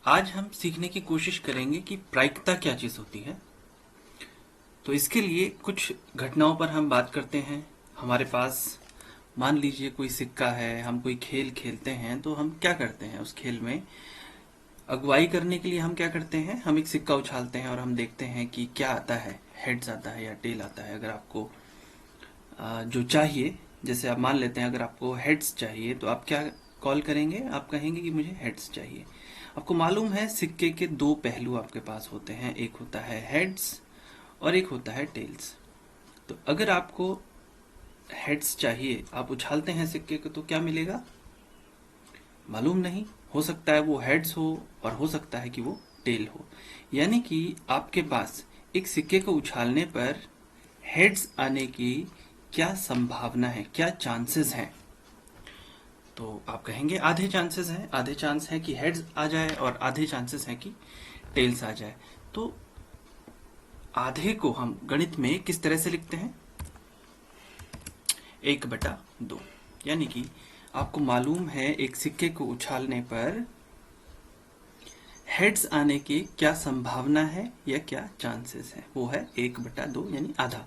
आज हम सीखने की कोशिश करेंगे कि प्रायिकता क्या चीज होती है। तो इसके लिए कुछ घटनाओं पर हम बात करते हैं। हमारे पास मान लीजिए कोई सिक्का है, हम कोई खेल खेलते हैं, तो हम क्या करते हैं उस खेल में अगुवाई करने के लिए हम क्या करते हैं, हम एक सिक्का उछालते हैं और हम देखते हैं कि क्या आता है, हेड्स आता है या टेल आता है। अगर आपको जो चाहिए, जैसे आप मान लेते हैं अगर आपको हेड्स चाहिए तो आप क्या कॉल करेंगे, आप कहेंगे कि मुझे हेड्स चाहिए। आपको मालूम है सिक्के के दो पहलू आपके पास होते हैं, एक होता है हेड्स और एक होता है टेल्स। तो अगर आपको हेड्स चाहिए, आप उछालते हैं सिक्के को, तो क्या मिलेगा मालूम नहीं। हो सकता है वो हेड्स हो और हो सकता है कि वो टेल हो। यानी कि आपके पास एक सिक्के को उछालने पर हेड्स आने की क्या संभावना है, क्या चांसेस हैं। तो आप कहेंगे आधे चांसेस हैं, आधे चांस है कि हेड्स आ जाए और आधे चांसेस हैं कि टेल्स आ जाए। तो आधे को हम गणित में किस तरह से लिखते हैं, 1/2। यानी कि आपको मालूम है एक सिक्के को उछालने पर हेड्स आने की क्या संभावना है या क्या चांसेस है, वो है 1/2 यानी आधा।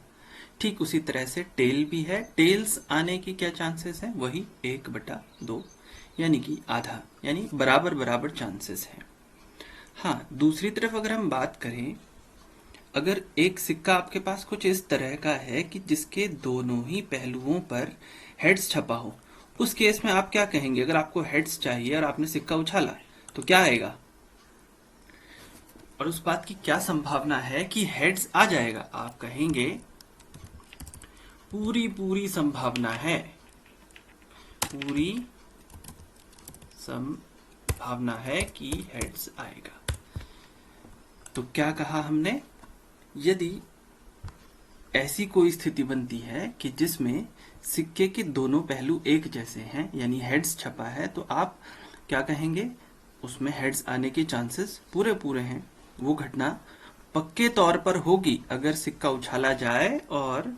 ठीक उसी तरह से टेल भी है, टेल्स आने की क्या चांसेस है, वही 1/2 यानी कि आधा, यानी बराबर बराबर चांसेस है। हाँ, दूसरी तरफ अगर हम बात करें, अगर एक सिक्का आपके पास कुछ इस तरह का है कि जिसके दोनों ही पहलुओं पर हेड्स छपा हो, उस केस में आप क्या कहेंगे। अगर आपको हेड्स चाहिए और आपने सिक्का उछाला तो क्या आएगा, और उस बात की क्या संभावना है कि हेड्स आ जाएगा। आप कहेंगे पूरी पूरी संभावना है, पूरी संभावना है कि हेड्स आएगा। तो क्या कहा हमने, यदि ऐसी कोई स्थिति बनती है कि जिसमें सिक्के के दोनों पहलू एक जैसे हैं, यानी हेड्स छपा है, तो आप क्या कहेंगे, उसमें हेड्स आने के चांसेस पूरे पूरे हैं। वो घटना पक्के तौर पर होगी। अगर सिक्का उछाला जाए और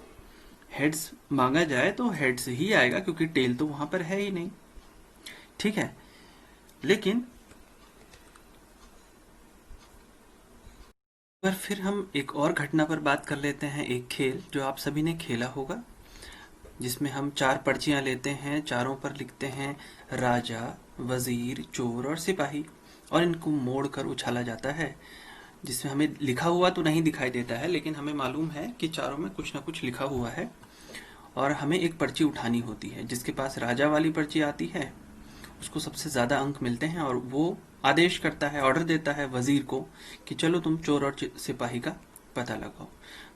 हेड्स मांगा जाए तो हेड्स ही आएगा, क्योंकि टेल तो वहां पर है ही नहीं। ठीक है, लेकिन पर फिर हम एक और घटना पर बात कर लेते हैं। एक खेल जो आप सभी ने खेला होगा, जिसमें हम 4 पर्चियां लेते हैं, चारों पर लिखते हैं राजा, वजीर, चोर और सिपाही, और इनको मोड़ कर उछाला जाता है। जिसमें हमें लिखा हुआ तो नहीं दिखाई देता है, लेकिन हमें मालूम है कि चारों में कुछ ना कुछ लिखा हुआ है, और हमें एक पर्ची उठानी होती है। जिसके पास राजा वाली पर्ची आती है उसको सबसे ज्यादा अंक मिलते हैं, और वो आदेश करता है, ऑर्डर देता है वजीर को कि चलो तुम चोर और सिपाही का पता लगाओ।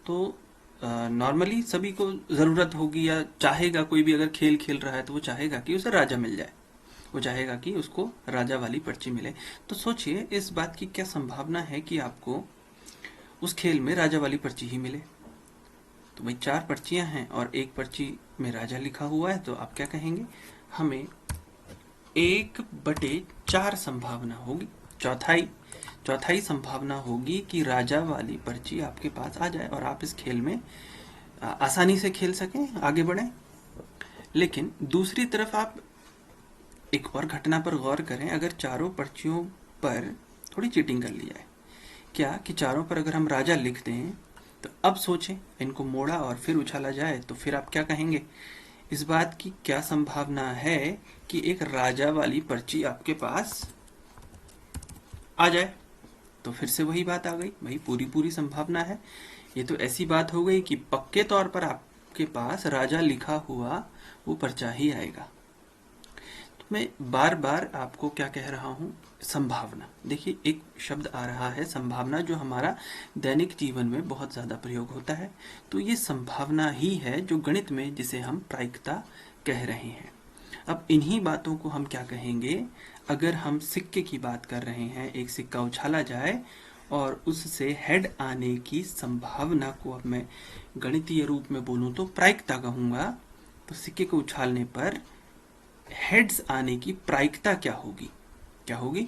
तो नॉर्मली सभी को जरूरत होगी या चाहेगा, कोई भी अगर खेल खेल रहा है तो वो चाहेगा कि उसे राजा मिल जाए, वो चाहेगा कि उसको राजा वाली पर्ची मिले। तो सोचिए इस बात की क्या संभावना है कि आपको उस खेल में राजा वाली पर्ची ही मिले। तो भाई 4 पर्चियां हैं और एक पर्ची में राजा लिखा हुआ है, तो आप क्या कहेंगे, हमें 1/4 संभावना होगी, चौथाई चौथाई संभावना होगी कि राजा वाली पर्ची आपके पास आ जाए और आप इस खेल में आसानी से खेल सकें, आगे बढ़ें। लेकिन दूसरी तरफ आप एक और घटना पर गौर करें। अगर चारों पर्चियों पर थोड़ी चीटिंग कर लिया है, क्या कि चारों पर अगर हम राजा लिख दें, तो अब सोचें, इनको मोड़ा और फिर उछाला जाए तो फिर आप क्या कहेंगे, इस बात की क्या संभावना है कि एक राजा वाली पर्ची आपके पास आ जाए। तो फिर से वही बात आ गई, वही पूरी पूरी संभावना है। ये तो ऐसी बात हो गई कि पक्के तौर पर आपके पास राजा लिखा हुआ वो पर्चा ही आएगा। तो मैं बार बार आपको क्या कह रहा हूं, संभावना। देखिए एक शब्द आ रहा है संभावना, जो हमारा दैनिक जीवन में बहुत ज्यादा प्रयोग होता है। तो ये संभावना ही है जो गणित में जिसे हम प्रायिकता कह रहे हैं। अब इन्हीं बातों को हम क्या कहेंगे, अगर हम सिक्के की बात कर रहे हैं, एक सिक्का उछाला जाए और उससे हेड आने की संभावना को अब मैं गणितीय रूप में बोलूं तो प्रायिकता कहूंगा। तो सिक्के को उछालने पर हेड्स आने की प्रायिकता क्या होगी, क्या होगी,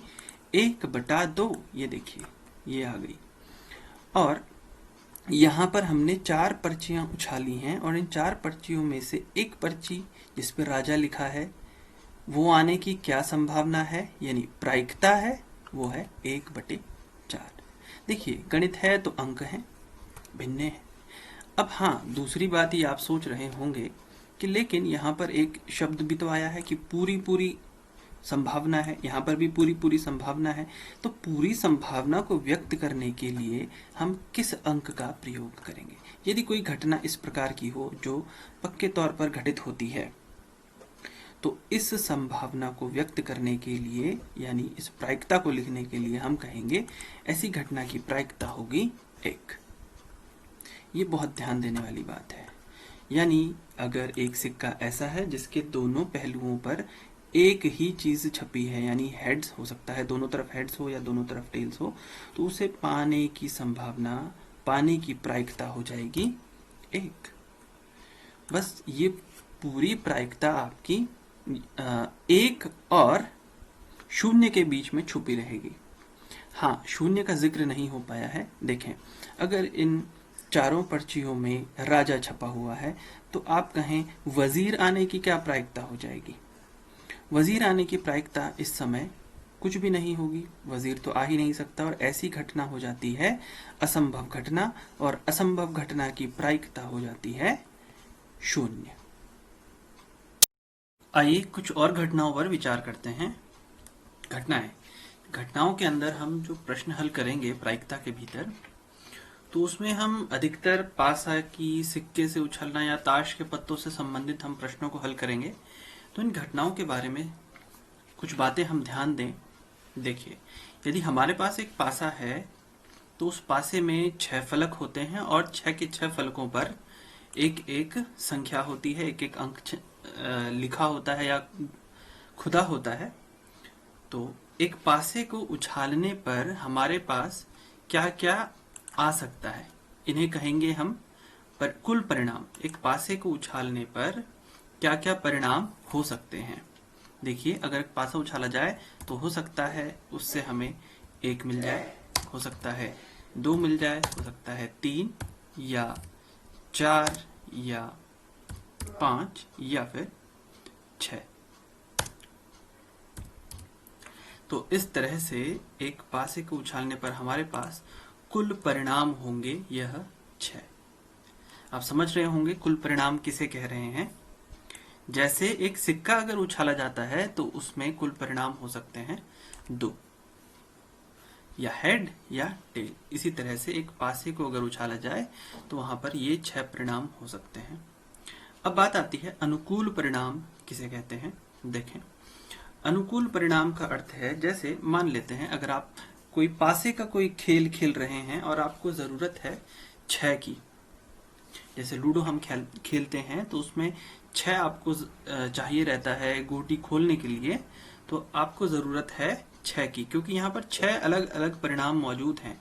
1/2। ये देखिए ये आ गई। और यहाँ पर हमने 4 पर्चियां उछाली हैं, और इन 4 पर्चियों में से एक पर्ची जिस पर राजा लिखा है वो आने की क्या संभावना है, यानी प्रायिकता है वो है 1/4। देखिए गणित है तो अंक हैं, भिन्न है। अब हाँ, दूसरी बात ये आप सोच रहे होंगे कि लेकिन यहाँ पर एक शब्द भी तो आया है कि पूरी पूरी संभावना है, यहाँ पर भी पूरी पूरी संभावना है। तो पूरी संभावना को व्यक्त करने के लिए हम किस अंक का प्रयोग करेंगे? यदि कोई घटना इस प्रकार की हो जो पक्के तौर पर घटित होती है, तो इस संभावना को व्यक्त करने के लिए, यानी इस प्रायिकता को लिखने के लिए हम कहेंगे ऐसी घटना की प्रायिकता होगी 1। ये बहुत ध्यान देने वाली बात है। यानी अगर एक सिक्का ऐसा है जिसके दोनों पहलुओं पर एक ही चीज छपी है, यानी हेड्स हो सकता है, दोनों तरफ हेड्स हो या दोनों तरफ टेल्स हो, तो उसे पाने की संभावना, पाने की प्रायिकता हो जाएगी 1। बस ये पूरी प्रायिकता आपकी 1 और 0 के बीच में छुपी रहेगी। हाँ, 0 का जिक्र नहीं हो पाया है। देखें, अगर इन चारों पर्चियों में राजा छपा हुआ है तो आप कहें वजीर आने की क्या प्रायिकता हो जाएगी? वजीर आने की प्रायिकता इस समय कुछ भी नहीं होगी, वजीर तो आ ही नहीं सकता, और ऐसी घटना हो जाती है असंभव घटना, और असंभव घटना की प्रायिकता हो जाती है 0। आइए कुछ और घटनाओं पर विचार करते हैं। घटनाओं के अंदर हम जो प्रश्न हल करेंगे प्रायिकता के भीतर, तो उसमें हम अधिकतर पासा की, सिक्के से उछलना या ताश के पत्तों से संबंधित हम प्रश्नों को हल करेंगे। तो इन घटनाओं के बारे में कुछ बातें हम ध्यान दें। देखिए, यदि हमारे पास एक पासा है तो उस पासे में 6 फलक होते हैं और 6 के 6 फलकों पर एक एक संख्या होती है, एक एक अंक लिखा होता है या खुदा होता है। तो एक पासे को उछालने पर हमारे पास क्या क्या आ सकता है, इन्हें कहेंगे हम कुल परिणाम। एक पासे को उछालने पर क्या क्या परिणाम हो सकते हैं। देखिए, अगर एक पासा उछाला जाए तो हो सकता है उससे हमें 1 मिल जाए, हो सकता है 2 मिल जाए, हो सकता है 3 या 4 या 5 या फिर 6। तो इस तरह से एक पासे को उछालने पर हमारे पास कुल परिणाम होंगे यह 6। आप समझ रहे होंगे कुल परिणाम किसे कह रहे हैं। जैसे एक सिक्का अगर उछाला जाता है तो उसमें कुल परिणाम हो सकते हैं 2, या हेड या टेल। इसी तरह से एक पासे को अगर उछाला जाए तो वहां पर ये 6 परिणाम हो सकते हैं। अब बात आती है अनुकूल परिणाम किसे कहते हैं। देखें, अनुकूल परिणाम का अर्थ है, जैसे मान लेते हैं अगर आप कोई पासे का कोई खेल खेल रहे हैं और आपको जरूरत है 6 की, जैसे लूडो हम खेलते हैं तो उसमें 6 आपको चाहिए रहता है गोटी खोलने के लिए, तो आपको जरूरत है 6 की, क्योंकि यहाँ पर 6 अलग अलग परिणाम मौजूद हैं।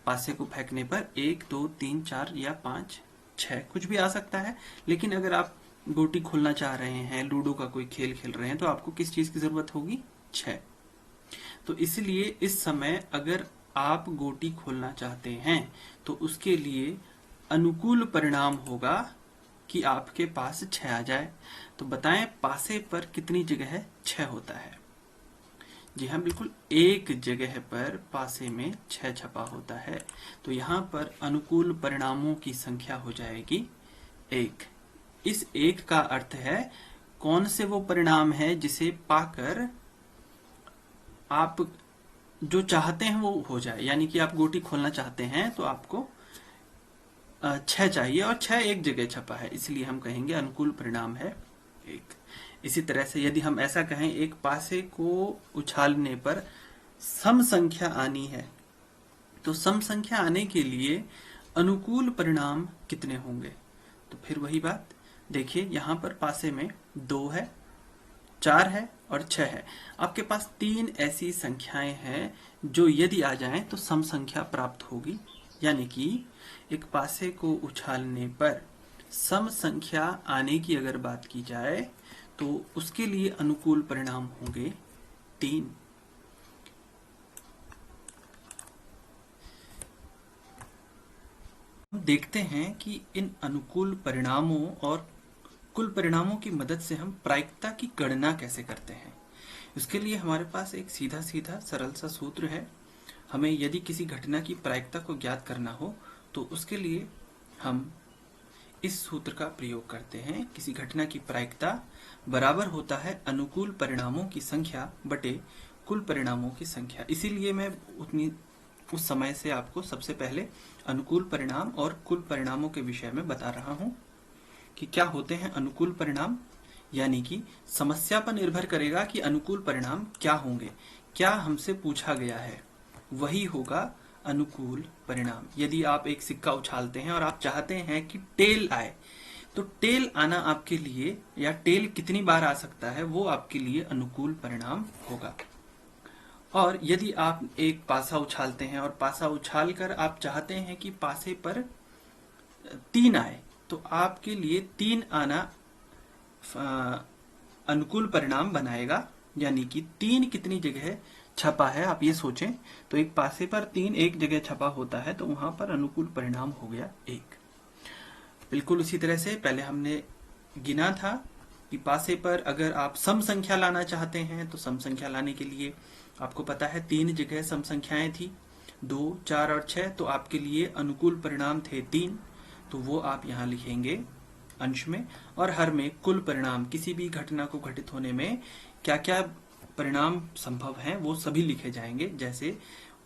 पासे को फेंकने पर 1 2 3 4 या 5 6 कुछ भी आ सकता है। लेकिन अगर आप गोटी खोलना चाह रहे हैं, लूडो का कोई खेल खेल रहे हैं, तो आपको किस चीज की जरूरत होगी? 6। तो इसलिए इस समय अगर आप गोटी खोलना चाहते हैं तो उसके लिए अनुकूल परिणाम होगा कि आपके पास 6 आ जाए। तो बताएं पासे पर कितनी जगह 6 होता है? जी हाँ, बिल्कुल एक जगह पर पासे में 6 छपा होता है। तो यहाँ पर अनुकूल परिणामों की संख्या हो जाएगी 1। इस 1 का अर्थ है कौन से वो परिणाम है जिसे पाकर आप जो चाहते हैं वो हो जाए। यानी कि आप गोटी खोलना चाहते हैं तो आपको 6 चाहिए और 6 एक जगह छपा है, इसलिए हम कहेंगे अनुकूल परिणाम है 1। इसी तरह से यदि हम ऐसा कहें एक पासे को उछालने पर सम संख्या आनी है, तो सम संख्या आने के लिए अनुकूल परिणाम कितने होंगे? तो फिर वही बात, देखिए यहाँ पर पासे में 2 है, 4 है और 6 है। आपके पास 3 ऐसी संख्याएं हैं जो यदि आ जाएं तो सम संख्या प्राप्त होगी। यानी कि एक पासे को उछालने पर सम संख्या आने की अगर बात की जाए तो उसके लिए अनुकूल परिणाम होंगे 3। हम देखते हैं कि इन अनुकूल परिणामों और कुल परिणामों की मदद से हम प्रायिकता की गणना कैसे करते हैं। उसके लिए हमारे पास एक सीधा सीधा सरल सा सूत्र है। हमें यदि किसी घटना की प्रायिकता को ज्ञात करना हो तो उसके लिए हम इस सूत्र का प्रयोग करते हैं। किसी घटना की प्रायिकता बराबर होता है अनुकूल परिणामों की संख्या बटे कुल परिणामों की संख्या। इसीलिए मैं उस समय से आपको सबसे पहले अनुकूल परिणाम और कुल परिणामों के विषय में बता रहा हूं कि क्या होते हैं अनुकूल परिणाम। यानी कि समस्या पर निर्भर करेगा कि अनुकूल परिणाम क्या होंगे। क्या हमसे पूछा गया है वही होगा अनुकूल परिणाम। यदि आप एक सिक्का उछालते हैं और आप चाहते हैं कि टेल आए, तो टेल आना आपके लिए, या टेल कितनी बार आ सकता है, वो आपके लिए अनुकूल परिणाम होगा। और यदि आप एक पासा उछालते हैं और पासा उछालकर आप चाहते हैं कि पासे पर 3 आए, तो आपके लिए 3 आना अनुकूल परिणाम बनाएगा। यानी कि 3 कितनी जगह छपा है आप ये सोचें, तो एक पासे पर 3 एक जगह छपा होता है, तो वहां पर अनुकूल परिणाम हो गया 1। बिल्कुल उसी तरह से पहले हमने गिना था कि पासे पर अगर आप सम संख्या लाना चाहते हैं तो सम संख्या लाने के लिए आपको पता है 3 जगह सम संख्याएं थी, 2, 4 और 6। तो आपके लिए अनुकूल परिणाम थे 3, तो वो आप यहाँ लिखेंगे अंश में। और हर में कुल परिणाम, किसी भी घटना को घटित होने में क्या क्या परिणाम संभव हैं वो सभी लिखे जाएंगे। जैसे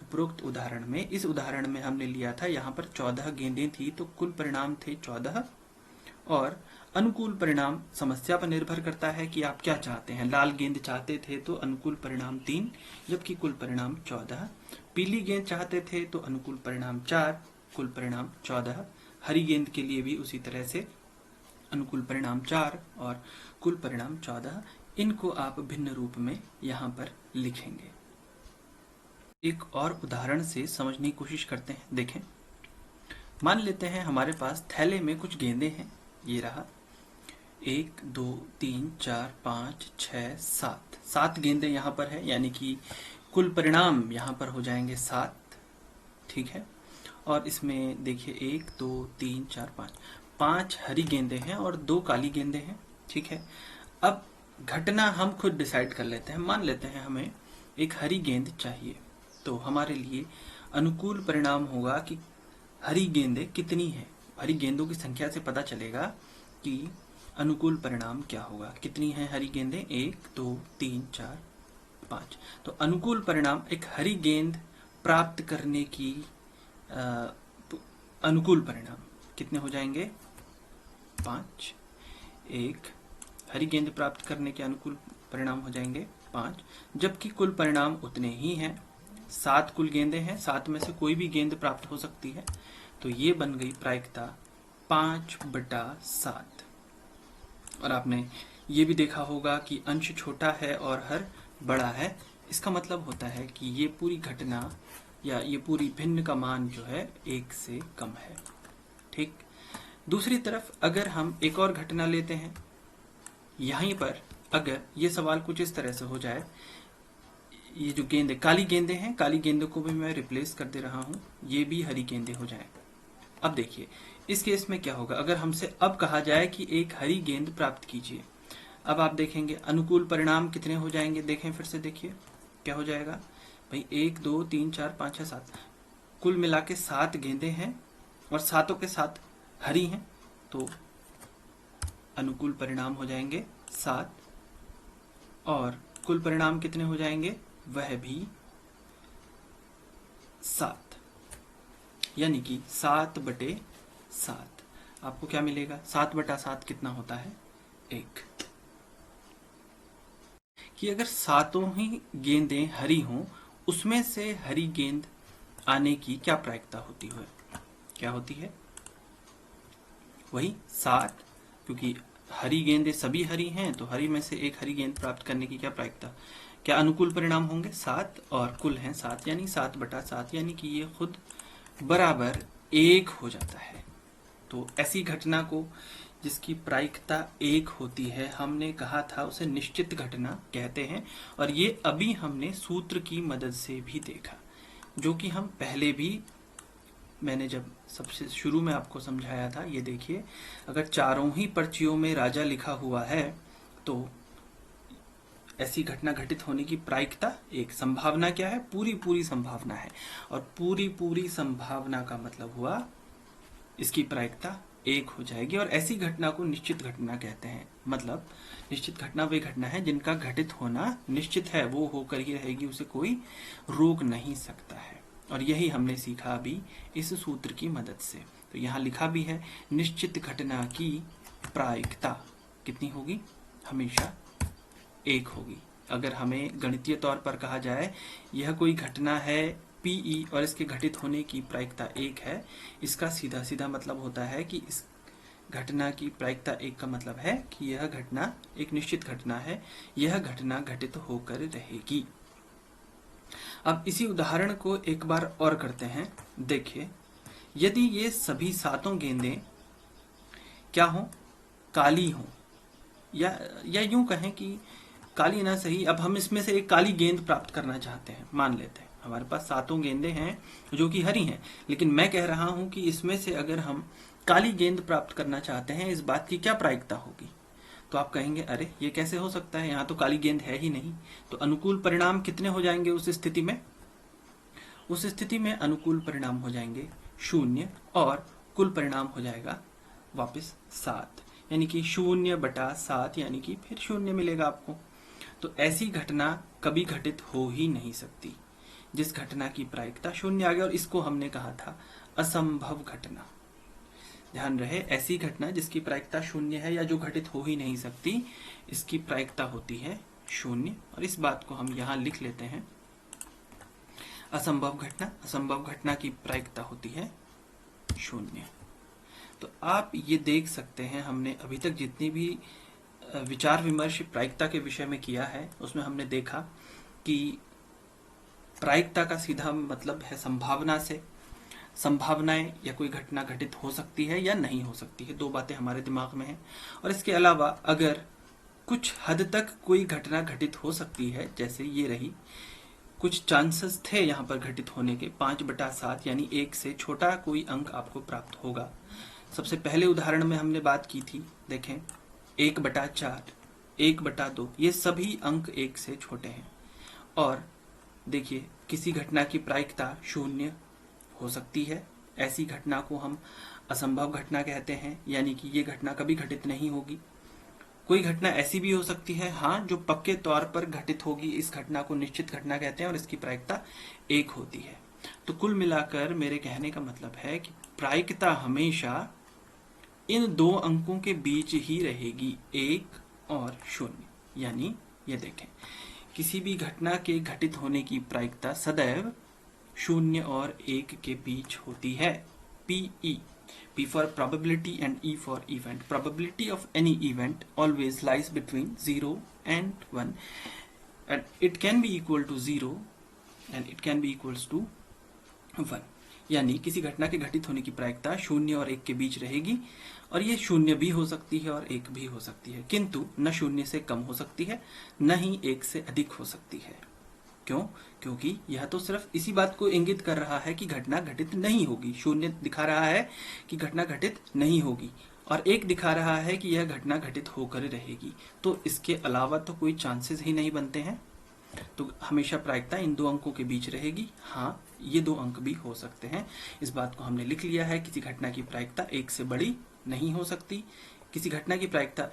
उपरोक्त उदाहरण में, इस उदाहरण में हमने लिया था यहाँ पर 14 गेंदें थी, तो कुल परिणाम थे 14। और अनुकूल परिणाम समस्या पर निर्भर करता है कि आप क्या चाहते हैं। लाल गेंद चाहते थे तो अनुकूल परिणाम 3, जबकि कुल परिणाम 14। पीली गेंद चाहते थे तो अनुकूल परिणाम 4, कुल परिणाम 14। हरी गेंद के लिए भी उसी तरह से अनुकूल परिणाम 4 और कुल परिणाम 14। इनको आप भिन्न रूप में यहाँ पर लिखेंगे। एक और उदाहरण से समझने की कोशिश करते हैं। देखें, मान लेते हैं हमारे पास थैले में कुछ गेंदें हैं। ये रहा 1, 2, 3, 4, 5, 6, 7 गेंदें यहाँ पर है। यानी कि कुल परिणाम यहाँ पर हो जाएंगे 7। ठीक है। और इसमें देखिए 1, 2, 3, 4, 5 हरी गेंदें हैं और 2 काली गेंदें हैं। ठीक है। अब घटना हम खुद डिसाइड कर लेते हैं। मान लेते हैं हमें एक हरी गेंद चाहिए, तो हमारे लिए अनुकूल परिणाम होगा कि हरी गेंदें कितनी हैं। हरी गेंदों की संख्या से पता चलेगा कि अनुकूल परिणाम क्या होगा। कितनी हैं हरी गेंदें? 1, 2, 3, 4, 5। तो अनुकूल परिणाम एक हरी गेंद प्राप्त करने की अनुकूल परिणाम कितने हो जाएंगे? 5। एक हरी गेंद प्राप्त करने के अनुकूल परिणाम हो जाएंगे 5, जबकि कुल परिणाम उतने ही हैं। 7 कुल गेंदें हैं, 7 में से कोई भी गेंद प्राप्त हो सकती है। तो ये बन गई प्रायिकता 5/7। और आपने ये भी देखा होगा कि अंश छोटा है और हर बड़ा है। इसका मतलब होता है कि ये पूरी घटना या ये पूरी भिन्न का मान जो है 1 से कम है। ठीक। दूसरी तरफ अगर हम एक और घटना लेते हैं, यहीं पर अगर ये सवाल कुछ इस तरह से हो जाए, ये जो गेंदें काली गेंदें हैं, काली गेंदों को भी मैं रिप्लेस कर दे रहा हूं, ये भी हरी गेंदें हो जाएं। अब देखिए इस केस में क्या होगा। अगर हमसे अब कहा जाए कि एक हरी गेंद प्राप्त कीजिए, अब आप देखेंगे अनुकूल परिणाम कितने हो जाएंगे। देखें फिर से, देखिए क्या हो जाएगा भाई। 1, 2, 3, 4, 5, 6, 7 कुल मिला के 7 गेंदें हैं और 7 के 7 हरी हैं, तो अनुकूल परिणाम हो जाएंगे 7। और कुल परिणाम कितने हो जाएंगे? वह भी 7। यानी कि 7/7। आपको क्या मिलेगा? 7/7 कितना होता है? 1। कि अगर 7 ही गेंदें हरी हों, उसमें से हरी गेंद आने की क्या प्रायिकता होती है? क्या होती है? वही 7, क्योंकि हरी गेंदें सभी हरी हैं, तो हरी में से एक हरी गेंद प्राप्त करने की क्या प्रायिकता, क्या अनुकूल परिणाम होंगे? 7 और कुल हैं 7, यानी 7/7। यानी कि ये खुद बराबर 1 हो जाता है। तो ऐसी घटना को जिसकी प्रायिकता 1 होती है, हमने कहा था उसे निश्चित घटना कहते हैं। और ये अभी हमने सूत्र की मदद से भी देखा, जो कि हम पहले भी, मैंने जब सबसे शुरू में आपको समझाया था। ये देखिए, अगर चारों ही पर्चियों में राजा लिखा हुआ है, तो ऐसी घटना घटित होने की प्रायिकता एक। संभावना क्या है? पूरी पूरी संभावना है, और पूरी पूरी संभावना का मतलब हुआ इसकी प्रायिकता एक हो जाएगी। और ऐसी घटना को निश्चित घटना कहते हैं। मतलब निश्चित घटना वे घटना है जिनका घटित होना निश्चित है, वो होकर ही रहेगी, उसे कोई रोक नहीं सकता है। और यही हमने सीखा अभी इस सूत्र की मदद से। तो यहाँ लिखा भी है, निश्चित घटना की प्रायिकता कितनी होगी? हमेशा एक होगी। अगर हमें गणितीय तौर पर कहा जाए यह कोई घटना है पीई और इसके घटित होने की प्रायिकता एक है, इसका सीधा सीधा मतलब होता है कि इस घटना की प्रायिकता एक का मतलब है कि यह घटना एक निश्चित घटना है, यह घटना घटित होकर रहेगी। अब इसी उदाहरण को एक बार और करते हैं। देखिए, यदि ये सभी सातों गेंदें क्या हो? काली हो, या यूं कहें कि काली ना सही, अब हम इसमें से एक काली गेंद प्राप्त करना चाहते हैं। मान लेते हैं हमारे पास सातों गेंदें हैं जो कि हरी हैं, लेकिन मैं कह रहा हूं कि इसमें से अगर हम काली गेंद प्राप्त करना चाहते हैं, इस बात की क्या प्रायिकता होगी? तो आप कहेंगे अरे ये कैसे हो सकता है, यहाँ तो काली गेंद है ही नहीं। तो अनुकूल परिणाम कितने हो जाएंगे उस स्थिति में? उस स्थिति में अनुकूल परिणाम हो जाएंगे 0 और कुल परिणाम हो जाएगा वापस 7, यानी कि 0/7, यानी कि फिर 0 मिलेगा आपको। तो ऐसी घटना कभी घटित हो ही नहीं सकती जिस घटना की प्रायिकता 0 आ गया, और इसको हमने कहा था असंभव घटना। ध्यान रहे, ऐसी घटना जिसकी प्रायिकता 0 है या जो घटित हो ही नहीं सकती, इसकी प्रायिकता होती है 0। और इस बात को हम यहाँ लिख लेते हैं, असंभव घटना की प्रायिकता होती है 0। तो आप ये देख सकते हैं, हमने अभी तक जितनी भी विचार विमर्श प्रायिकता के विषय में किया है, उसमें हमने देखा कि प्रायिकता का सीधा मतलब है संभावना से। संभावनाएं या कोई घटना घटित हो सकती है या नहीं हो सकती है, दो बातें हमारे दिमाग में हैं। और इसके अलावा अगर कुछ हद तक कोई घटना घटित हो सकती है, जैसे ये रही, कुछ चांसेस थे यहाँ पर घटित होने के, 5/7 यानी 1 से छोटा कोई अंक आपको प्राप्त होगा। सबसे पहले उदाहरण में हमने बात की थी, देखें 1/4, 1/2, ये सभी अंक 1 से छोटे हैं। और देखिए, किसी घटना की प्रायिकता 0 हो सकती है, ऐसी घटना को हम असंभव घटना कहते हैं, यानी कि ये घटना कभी घटित नहीं होगी। कोई घटना ऐसी भी हो सकती है, हाँ, जो पक्के तौर पर घटित होगी, इस घटना को निश्चित घटना कहते हैं और इसकी प्रायिकता 1 होती है। तो कुल मिलाकर मेरे कहने का मतलब है कि प्रायिकता हमेशा इन दो अंकों के बीच ही रहेगी, 1 और 0। यानी ये देखें, किसी भी घटना के घटित होने की प्रायिकता सदैव 0 और 1 के बीच होती है। PE, P for probability and E for event. Probability of any event always lies between 0 and 1, and it can be equal to 0 and it can be equals to 1। यानी किसी घटना के घटित होने की प्रायिकता 0 और 1 के बीच रहेगी, और ये 0 भी हो सकती है और 1 भी हो सकती है, किंतु न 0 से कम हो सकती है, न ही 1 से अधिक हो सकती है। क्यों? क्योंकि यह तो सिर्फ इसी बात को इंगित कर रहा है कि घटना घटित नहीं होगी। 0 दिखा रहा है कि घटना घटित नहीं होगी, और 1 दिखा रहा है कि यह घटना घटित होकर रहेगी। तो इसके अलावा तो कोई चांसेस ही नहीं बनते हैं। तो हमेशा प्रायिकता इन दो अंकों के बीच रहेगी। हाँ, ये 2 अंक भी हो सकते हैं, इस बात को हमने लिख लिया है। किसी घटना की प्रायिकता 1 से बड़ी नहीं हो सकती, किसी घटना की प्रायिकता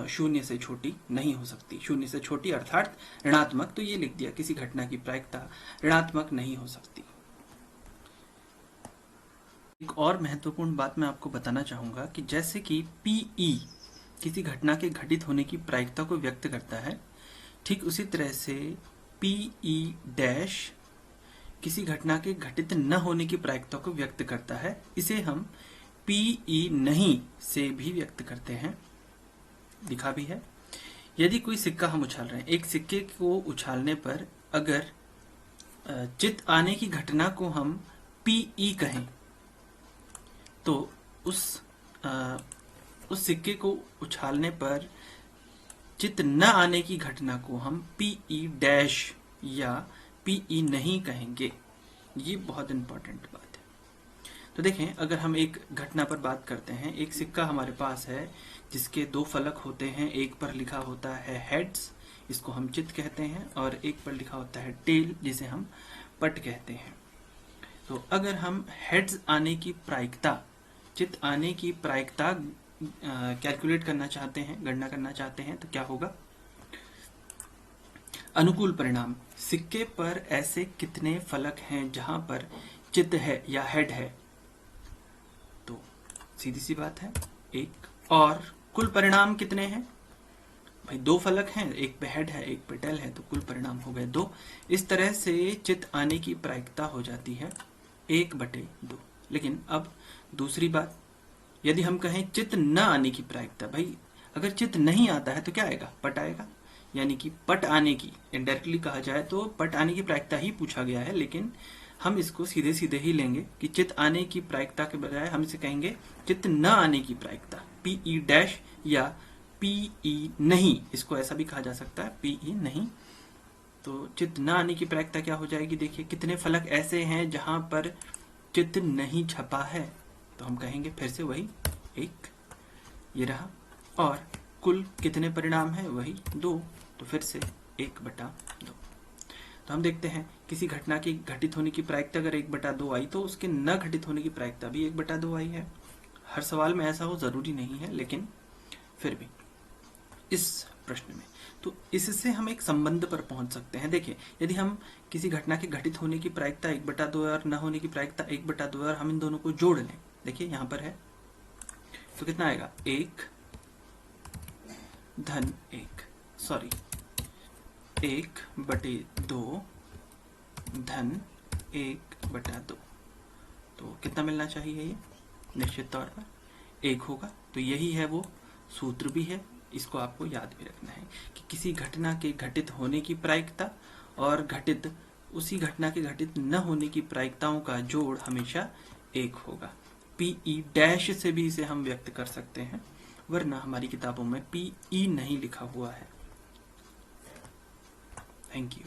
0 से छोटी नहीं हो सकती। 0 से छोटी अर्थात ऋणात्मक, तो ये लिख दिया, किसी घटना की प्रायिकता ऋणात्मक नहीं हो सकती। एक और महत्वपूर्ण बात मैं आपको बताना चाहूंगा कि जैसे कि PE किसी घटना के घटित होने की प्रायिकता को व्यक्त करता है, ठीक उसी तरह से PE' किसी घटना के घटित न होने की प्रायिकता को व्यक्त करता है। इसे हम PE नहीं से भी व्यक्त करते हैं, लिखा भी है। यदि कोई सिक्का हम उछाल रहे हैं, एक सिक्के को उछालने पर अगर चित आने की घटना को हम PE कहें, तो उस सिक्के को उछालने पर चित न आने की घटना को हम PE' या PE नहीं कहेंगे। ये बहुत इंपॉर्टेंट बात है। तो देखें, अगर हम एक घटना पर बात करते हैं, एक सिक्का हमारे पास है जिसके 2 फलक होते हैं, एक पर लिखा होता है हेड्स, इसको हम चित कहते हैं, और एक पर लिखा होता है टेल, जिसे हम पट कहते हैं। तो अगर हम हेड्स आने की प्रायिकता, चित आने की प्रायिकता कैलकुलेट करना चाहते हैं, गणना करना चाहते हैं, तो क्या होगा? अनुकूल परिणाम, सिक्के पर ऐसे कितने फलक हैं जहां पर चित है या हेड है? तो सीधी सी बात है, एक। और कुल परिणाम कितने हैं भाई? 2 फलक हैं, एक पे हेड है, एक पे टेल है, तो कुल परिणाम हो गए 2। इस तरह से चित आने की प्रायिकता हो जाती है 1/2। लेकिन अब दूसरी बात, यदि हम कहें चित न आने की प्रायिकता, भाई अगर चित नहीं आता है तो क्या आएगा? पट आएगा। यानी कि पट आने की, इनडायरेक्टली कहा जाए तो पट आने की प्रायिकता ही पूछा गया है, लेकिन हम इसको सीधे सीधे ही लेंगे कि चित आने की प्रायिकता के बजाय हम इसे कहेंगे चित न आने की प्रायिकता, PE डैश या PE नहीं, इसको ऐसा भी कहा जा सकता है, PE नहीं। तो चित न आने की प्रायिकता क्या हो जाएगी? देखिए, कितने फलक ऐसे हैं जहां पर चित नहीं छपा है, तो हम कहेंगे फिर से वही 1, ये रहा। और कुल कितने परिणाम है? वही 2, तो फिर से 1/2। तो हम देखते हैं किसी घटना की घटित होने की प्रायिकता अगर 1/2 आई, तो उसके न घटित होने की प्रायिकता भी 1/2 आई है। हर सवाल में ऐसा हो जरूरी नहीं है, लेकिन फिर भी इस प्रश्न में, तो इससे हम एक संबंध पर पहुंच सकते हैं। देखिए, यदि हम किसी घटना के घटित होने की प्रायिकता 1/2 और न होने की प्रायिकता 1/2 और हम इन दोनों को जोड़ लें, देखिए यहां पर है, तो कितना आएगा? 1 धन 1, सॉरी 1/2 धन 1/2, तो कितना मिलना चाहिए? ये निश्चित तौर पर 1 होगा। तो यही है वो सूत्र भी है, इसको आपको याद भी रखना है कि किसी घटना के घटित होने की प्रायिकता और उसी घटना के घटित न होने की प्रायिकताओं का जोड़ हमेशा 1 होगा। PE डैश से भी इसे हम व्यक्त कर सकते हैं, वरना हमारी किताबों में PE नहीं लिखा हुआ है। Thank you.